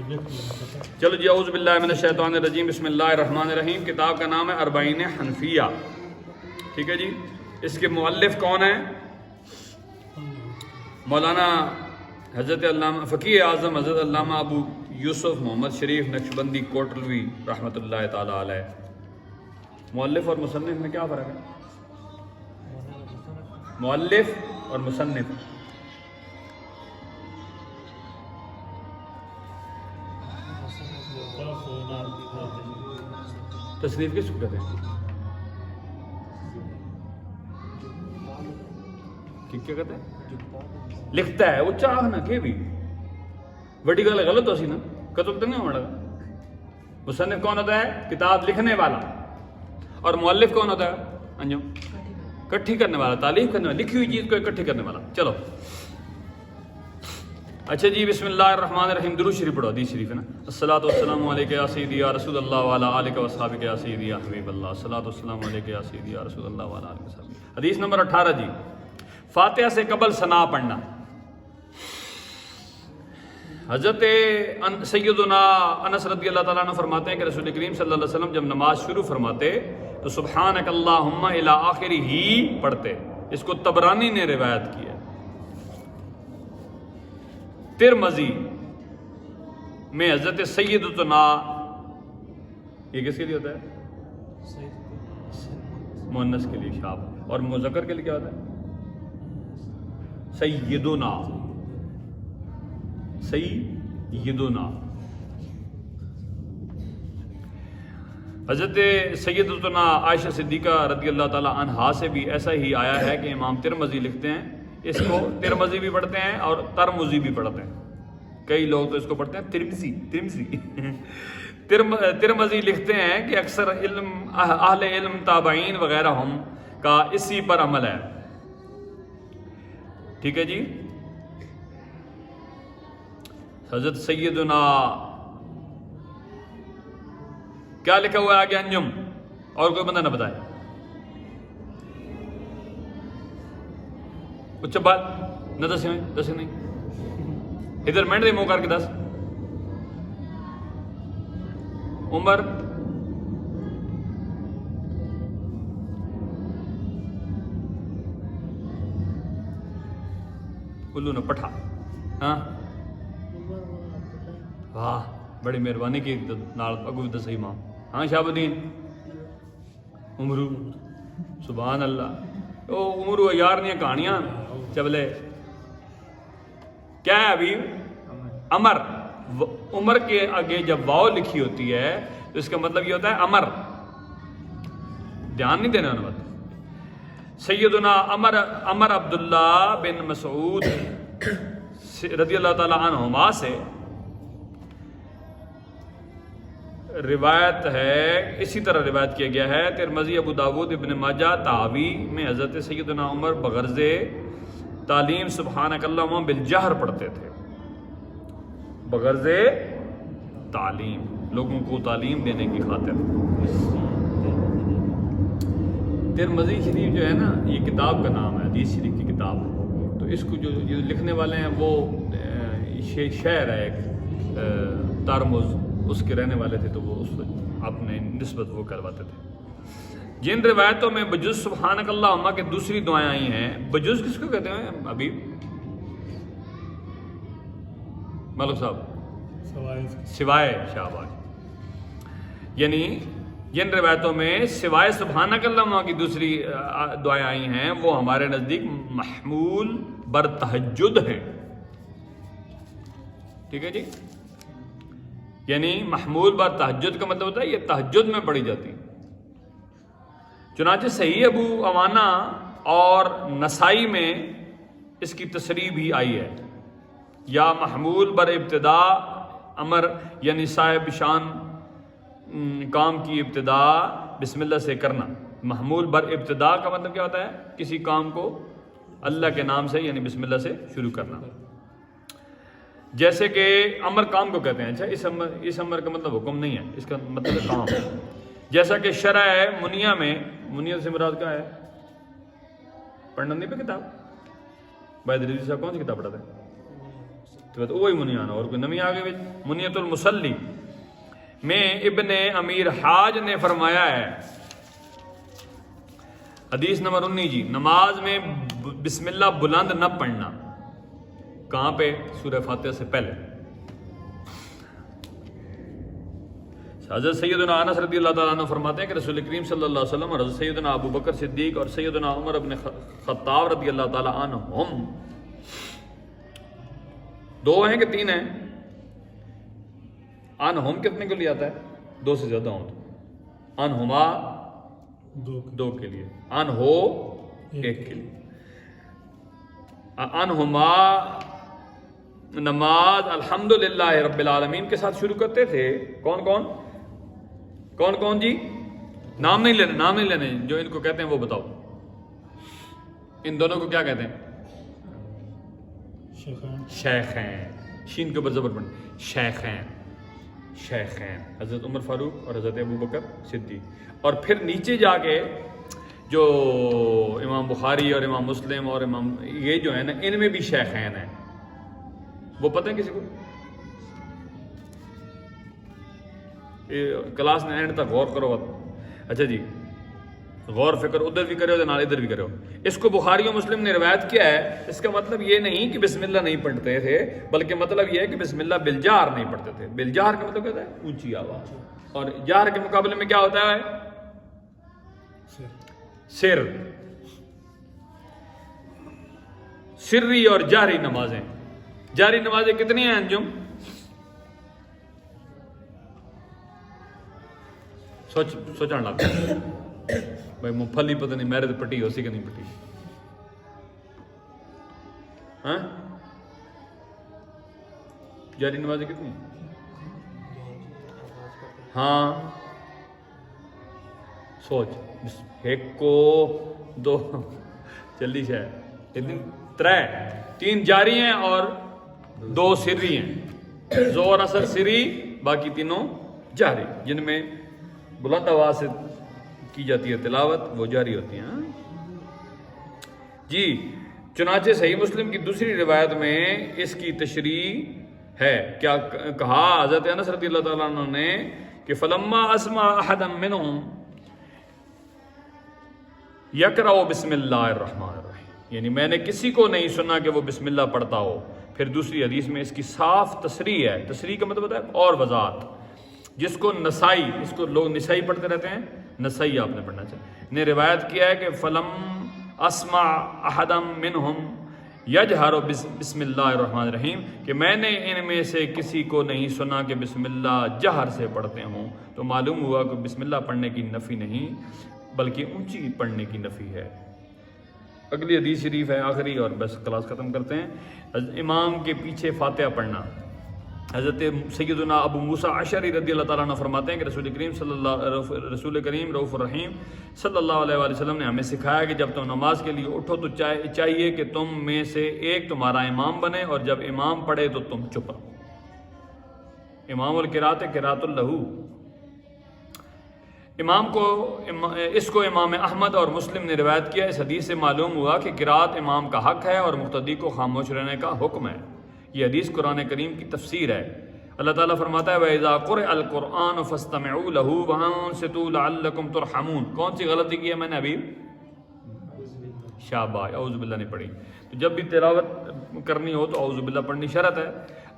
چلو جی، اعوذ باللہ من الشیطان الرجیم، بسم اللہ الرحمن الرحیم۔ کتاب کا نام ہے اربعین حنفیہ، ٹھیک ہے جی۔ اس کے مؤلف کون ہیں؟ مولانا حضرت علامہ فقیہ اعظم حضرت علامہ ابو یوسف محمد شریف نقشبندی کوٹلوی رحمۃ اللہ تعالی علیہ۔ مؤلف اور مصنف میں کیا فرق ہے؟ مؤلف اور مصنف، تصنیف کس کو کہتے ہیں؟ کیا کہتے ہیں؟ لکھتا ہے وہ چاہ نہ کہ بھی بڑی گل غلط ہو سی نا، کتب تو نہیں ہونا۔ مصنف کون ہوتا ہے؟ کتاب لکھنے والا۔ اور مؤلف کون ہوتا ہے؟ انجم اکٹھی کرنے والا، تعلیف کرنے والا، لکھی ہوئی چیز کو اکٹھی کرنے والا۔ چلو اچھا جی، بسم اللہ الرحمن الرحیم۔ درود شریف پڑھو، حدیث شریف ہے نا۔ الصلاۃ والسلام علیک یا سیدی یا رسول اللہ وعلی آلک و اصحابک یا سیدی یا حبیب اللہ۔ الصلاۃ والسلام علیک یا سیدی یا رسول اللہ وعلی آلک و اصحابک۔ حدیث نمبر 18 جی، فاتحہ سے قبل ثنا پڑھنا۔ حضرت سیدنا انس رضی اللہ تعالیٰ عنہ فرماتے ہیں کہ رسول کریم صلی اللہ علیہ وسلم جب نماز شروع فرماتے تو سبحانک اللہم الی آخرہ ہی پڑھتے۔ اس کو طبرانی نے روایت کی ہے۔ ترمذی میں حضرت سیدتنا، یہ کس کے لیے ہوتا ہے؟ مؤنث کے لیے شاب، اور مذکر کے لیے کیا ہوتا ہے؟ سیدنا، سیدنا۔ حضرت سیدتنا عائشہ صدیقہ رضی اللہ تعالی عنہا سے بھی ایسا ہی آیا ہے کہ امام ترمذی لکھتے ہیں، اس کو ترمذی بھی پڑھتے ہیں اور ترمذی بھی پڑھتے ہیں۔ کئی لوگ تو اس کو پڑھتے ہیں ترمذی۔ ترمذی لکھتے ہیں کہ اکثر اہل علم تابعین وغیرہ ہم کا اسی پر عمل ہے، ٹھیک ہے جی۔ حضرت سیدنا کیا لکھا ہوا ہے آگے؟ انجم، اور کوئی بندہ نہ بتائے۔ کچھ بات نہ دس نہیں، ادھر مینڈ دے منہ کر کے دس۔ عمر کلو نے پٹھا، ہاں واہ بڑی مہربانی کی نال اگو بھی دسئی ماں۔ ہاں شہاب الدین عمرو، سبحان اللہ۔ او عمرو یار دیا کہانیاں چبلے کیا ہے ابھی؟ امر۔ عمر کے آگے جب واو لکھی ہوتی ہے تو اس کا مطلب یہ ہوتا ہے امر، دھیان نہیں دینا بات۔ سیدنا عمر عبداللہ بن مسعود رضی اللہ تعالی عنہما سے روایت ہے، اسی طرح روایت کیا گیا ہے۔ ترمذی، ابو داود، ابن ماجہ، تحاوی میں حضرت سیدنا عمر بغرض تعلیم سبحانک اللہم بالجہر پڑھتے تھے، بغرض تعلیم، لوگوں کو تعلیم دینے کی خاطر۔ ترمذی شریف جو ہے نا، یہ کتاب کا نام ہے، حدیث شریف کی کتاب ہے۔ تو اس کو جو لکھنے والے ہیں وہ شہر ہے ایک ترمذ، اس کے رہنے والے تھے، تو وہ اس اپنے نسبت وہ کرواتے تھے۔ جن روایتوں میں بجز سبحانک اللہم کے دوسری دعائیں آئی ہیں، بجز کس کو کہتے ہیں ابھی ملک صاحب؟ سوائے شاباش، یعنی جن روایتوں میں سوائے سبحانک اللہم کی دوسری دعائیں آئی ہیں وہ ہمارے نزدیک محمول بر تہجد ہیں، ٹھیک ہے جی۔ یعنی محمول بر تہجد کا مطلب ہوتا ہے یہ تہجد میں پڑھی جاتی۔ چنانچہ صحیح ابو عوانہ اور نسائی میں اس کی تصریح بھی آئی ہے، یا محمول بر ابتدا امر، یعنی صاحب شان کام کی ابتدا بسم اللہ سے کرنا۔ محمول بر ابتدا کا مطلب کیا ہوتا ہے؟ کسی کام کو اللہ کے نام سے یعنی بسم اللہ سے شروع کرنا۔ جیسے کہ امر کام کو کہتے ہیں، اچھا اس امر کا مطلب حکم نہیں ہے، اس کا مطلب ہے کام۔ جیسا کہ شرح منیہ میں، منیہ سے مراد کیا ہے؟ پڑھنا نہیں پہ کتاب؟ بھائی رضوی صاحب کون سی کتاب پڑھاتے ہیں؟ تو وہی منیانا اور کوئی نمی آگے منیت المسلی میں ابن امیر حاج نے فرمایا ہے، حدیث نمبر 19 جی، نماز میں بسم اللہ بلند نہ پڑھنا. کہاں پہ؟ سورہ فاتحہ سے پہلے. حضرت سیدنا انس رضی اللہ تعالیٰ عنہ فرماتے ہیں کہ رسول کریم صلی اللہ علیہ وسلم اور حضرت سیدنا ابو بکر صدیق اور سیدنا عمر ابن خطاب رضی اللہ تعالیٰ عنہم، دو ہیں کہ تین ہیں؟ انہم کتنے کو لیا آتا ہے؟ دو سے زیادہ ہوں تو انہما دو کے لیے، انہو ایک کے لیے. انہما نماز الحمدللہ رب العالمین کے ساتھ شروع کرتے تھے. کون کون جی؟ نام نہیں لینے جو ان کو کہتے ہیں وہ بتاؤ. ان دونوں کو کیا کہتے ہیں؟ شیخین. شین کے اوپر زبر پڑھیں. شیخین حضرت عمر فاروق اور حضرت ابو بکر صدیق. اور پھر نیچے جا کے جو امام بخاری اور امام مسلم اور امام یہ جو ہے نا، ان میں بھی شیخین ہیں. وہ پتہ ہے کسی کو؟ کلاس میں اینڈ تک غور کرو. اچھا جی، غور فکر ادھر بھی کرو ادھر بھی کرو. اس کو بخاری و مسلم نے روایت کیا ہے. اس کا مطلب یہ نہیں کہ بسم اللہ نہیں پڑھتے تھے، بلکہ مطلب یہ ہے کہ بسم اللہ بالجار نہیں پڑھتے تھے. بالجار کا مطلب کیا ہے؟ اونچی آواز. اور جار کے مقابلے میں کیا ہوتا ہے؟ سر. سری اور جہری نمازیں. جاری نمازیں کتنی ہیں انجم؟ سوچنا لگتا بھائی مفلی پتہ نہیں میرے تو پٹی ہو سی کہ نہیں پٹی. ہاں جاری نمازیں کتنی؟ ہاں سوچ. ایک کو دو چلی ہے تین جاری ہیں اور دو سری ہیں. زور اثر سری، باقی تینوں جاری، جن میں بلند آواز سے کی جاتی ہے تلاوت، وہ جاری ہوتی ہیں. جی چنانچہ صحیح مسلم کی دوسری روایت میں اس کی تشریح ہے. کیا کہا حضرت انس رضی اللہ تعالیٰ عنہ نے کہ فلما اسمع احدا منہم یقرأ بسم اللہ الرحمن الرحیم، یعنی میں نے کسی کو نہیں سنا کہ وہ بسم اللہ پڑھتا ہو. پھر دوسری حدیث میں اس کی صاف تصریح ہے. تصریح کا مطلب ہے اور وضاحت، جس کو نسائی، اس کو لوگ نسائی پڑھتے رہتے ہیں، نسائی آپ نے پڑھنا چاہیے، نے روایت کیا ہے کہ فلم اسمع احدا منہم یجہر بسم اللہ الرحمن الرحیم، کہ میں نے ان میں سے کسی کو نہیں سنا کہ بسم اللہ جہر سے پڑھتے ہوں. تو معلوم ہوا کہ بسم اللہ پڑھنے کی نفی نہیں بلکہ اونچی پڑھنے کی نفی ہے. اگلی حدیث شریف ہے آخری اور بس کلاس ختم کرتے ہیں. امام کے پیچھے فاتحہ پڑھنا. حضرت سیدنا ابو موسیٰ اشعری رضی اللہ تعالیٰ عنہ فرماتے ہیں کہ رسول کریم رؤوف الرحیم صلی اللہ علیہ وآلہ وسلم نے ہمیں سکھایا کہ جب تم نماز کے لیے اٹھو تو چاہیے کہ تم میں سے ایک تمہارا امام بنے، اور جب امام پڑھے تو تم چپ رہو. امام القراءت قراءۃ لہو. اس کو امام احمد اور مسلم نے روایت کیا. اس حدیث سے معلوم ہوا کہ قراءت امام کا حق ہے اور مقتدی کو خاموش رہنے کا حکم ہے. یہ حدیث قرآن کریم کی تفسیر ہے. اللہ تعالیٰ فرماتا ہے وَإِذَا قُرِئَ الْقُرْآنُ فَاسْتَمِعُوا لَهُ وَأَنصِتُوا لَعَلَّكُمْ تُرْحَمُونَ. کون سی غلطی کی ہے میں نے ابھی؟ شاباش، اعوذ باللہ نہیں پڑھی. تو جب بھی تلاوت کرنی ہو تو اعوذ باللہ پڑھنی شرط ہے.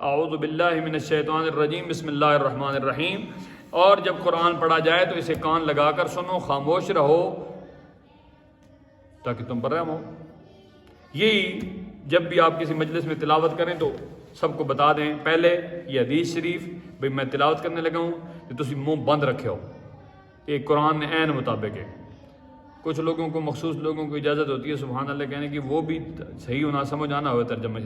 اعوذ باللہ من الشیطان الرجیم بسم اللہ الرحمن الرحیم. اور جب قرآن پڑھا جائے تو اسے کان لگا کر سنو، خاموش رہو تاکہ تم پر رحم ہو. یہی جب بھی آپ کسی مجلس میں تلاوت کریں تو سب کو بتا دیں پہلے یہ حدیث شریف، بھئی میں تلاوت کرنے لگا ہوں کہ تسی منہ بند رکھے ہو. یہ قرآن نے عین مطابق ہے. کچھ لوگوں کو، مخصوص لوگوں کو اجازت ہوتی ہے سبحان اللہ کہنے کی، وہ بھی صحیح ہونا سمجھ آنا ہوئے ترجمہ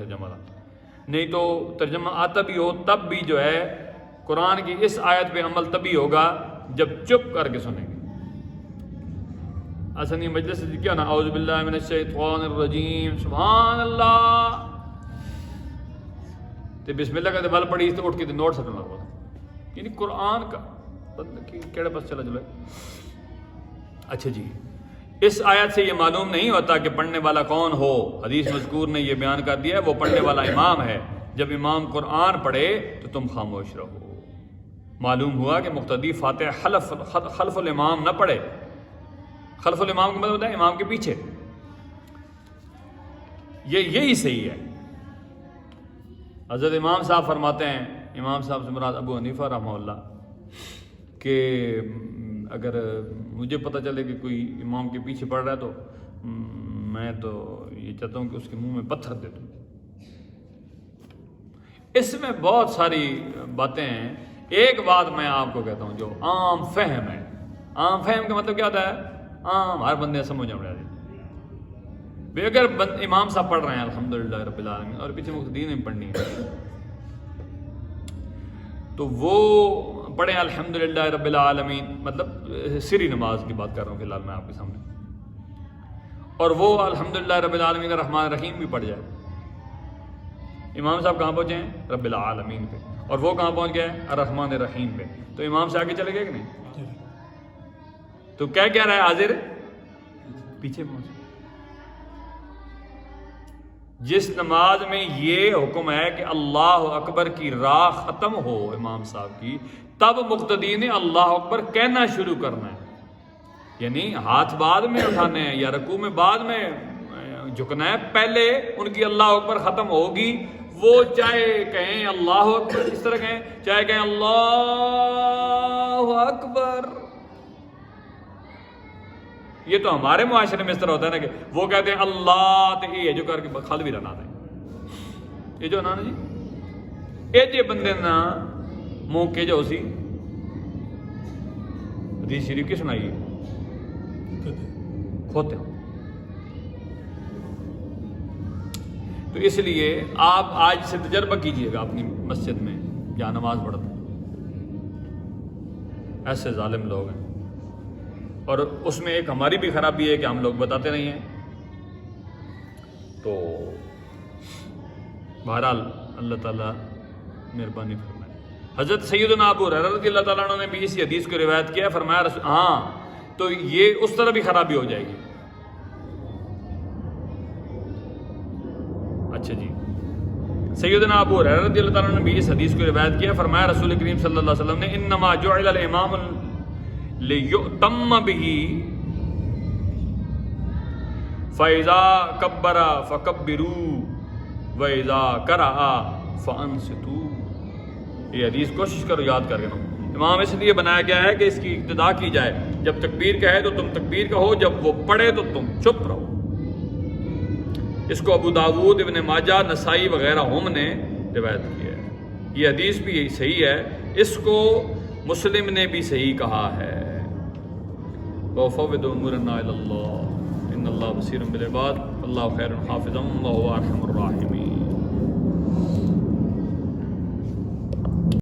نہیں تو ترجمہ آتا بھی ہو تب بھی جو ہے قرآن کی اس آیت پہ عمل تبھی ہوگا جب چپ کر کے سنیں گے. آسانی مجلس سے کیا نا اعوذ باللہ من الشیطان الرجیم سبحان اللہ تے بسم اللہ کا بل پڑھی تو اٹھ کے نوٹ سکنا لگا. یعنی قرآن کا کیڑے پاس چلا جائے. اچھا جی، اس آیت سے یہ معلوم نہیں ہوتا کہ پڑھنے والا کون ہو. حدیث مذکور نے یہ بیان کر دیا ہے وہ پڑھنے والا امام ہے. جب امام قرآن پڑھے تو تم خاموش رہو۔ معلوم ہوا کہ مقتدی فاتحہ خلف الامام نہ پڑھے۔ خلف الامام کا مطلب ہوتا ہے امام کے پیچھے، یہی صحیح ہے۔ حضرت امام صاحب فرماتے ہیں، امام صاحب سے مراد ابو حنیفہ رحمہ اللہ، کہ اگر مجھے پتہ چلے کہ کوئی امام کے پیچھے پڑھ رہا ہے تو میں تو یہ چاہتا ہوں کہ اس کے منہ میں پتھر دے دوں۔ اس میں بہت ساری باتیں ہیں۔ ایک بات میں آپ کو کہتا ہوں جو عام فہم ہے، عام فہم کا مطلب کیا ہوتا ہے؟ عام ہر بندے سمجھ میں آ بھئی اگر امام صاحب پڑھ رہے ہیں الحمدللہ رب العالمین اور پیچھے مقتدی نے پڑھنی ہے تو وہ پڑھیں الحمدللہ رب العالمین، مطلب سری نماز کی بات کر رہا ہوں فی الحال میں آپ کے سامنے، اور وہ الحمدللہ رب العالمین الرحمن الرحیم بھی پڑھ جائے۔ امام صاحب کہاں پہنچے ہیں؟ رب العالمین پہ، اور وہ کہاں پہنچ گئے ہیں؟ الرحمن الرحیم پہ۔ تو امام سے آگے چلے گئے کہ نہیں؟ تو کیا رہا ہے؟ حاضر پیچھے پہنچ۔ جس نماز میں یہ حکم ہے کہ اللہ اکبر کی راہ ختم ہو امام صاحب کی، تب مقتدی نے اللہ اکبر کہنا شروع کرنا ہے، یعنی ہاتھ بعد میں اٹھانے ہیں یا رکوع میں بعد میں جھکنا ہے، پہلے ان کی اللہ اکبر ختم ہوگی، وہ چاہے کہیں اللہ اکبر اس طرح کہیں، چاہے کہیں اللہ اکبر۔ یہ تو ہمارے معاشرے میں اس طرح ہوتا ہے نا کہ وہ کہتے ہیں اللہ تو یہ جو کر کے خال بھی رہنا ہے، یہ جو نا جی یہ جے بندے نا منہ کے جو سی حدیث شریف کی سنائی کھوتے ہو۔ تو اس لیے آپ آج سے تجربہ کیجئے گا اپنی مسجد میں جہاں نماز پڑھتے ہیں، ایسے ظالم لوگ ہیں، اور اس میں ایک ہماری بھی خرابی ہے کہ ہم لوگ بتاتے نہیں ہیں۔ تو بہرحال اللہ تعالیٰ مہربانی فرمائے۔ حضرت سیدنا ابو ہریرہ رضی اللہ تعالیٰ عنہ نے بھی اسی حدیث کو روایت کیا، فرمایا ہاں تو یہ اس طرح بھی خرابی ہو جائے گی۔ اچھا جی، سیدنا ابو ہریرہ رضی اللہ تعالیٰ عنہ نے بھی اس حدیث کو روایت کیا، فرمایا رسول کریم صلی اللہ علیہ وسلم نے انما جعل الامام لِيُؤْتَمَّ بِهِ فَإِذَا كَبَّرَ فَكَبِّرُوا وَإِذَا قَرَأَ فَأَنصِتُوا۔ یہ حدیث کوشش کرو یاد کر کے نا، امام اس لیے بنایا گیا ہے کہ اس کی ابتدا کی جائے، جب تکبیر کہے تو تم تکبیر کہو، جب وہ پڑھے تو تم چپ رہو۔ اس کو ابو داود، ابن ماجہ، نسائی وغیرہ ہم نے روایت کیا ہے۔ یہ حدیث بھی صحیح ہے، اس کو مسلم نے بھی صحیح کہا ہے۔ وَفَوِّضُ أُمُورَنَا إِلَى اللَّهِ إِنَّ اللَّهَ بَصِيرٌ بِالْعِبَادِ اللَّهُ خَيْرٌ حَافِظًا وَهُوَ أَرْحَمُ الرَّاحِمِينَ۔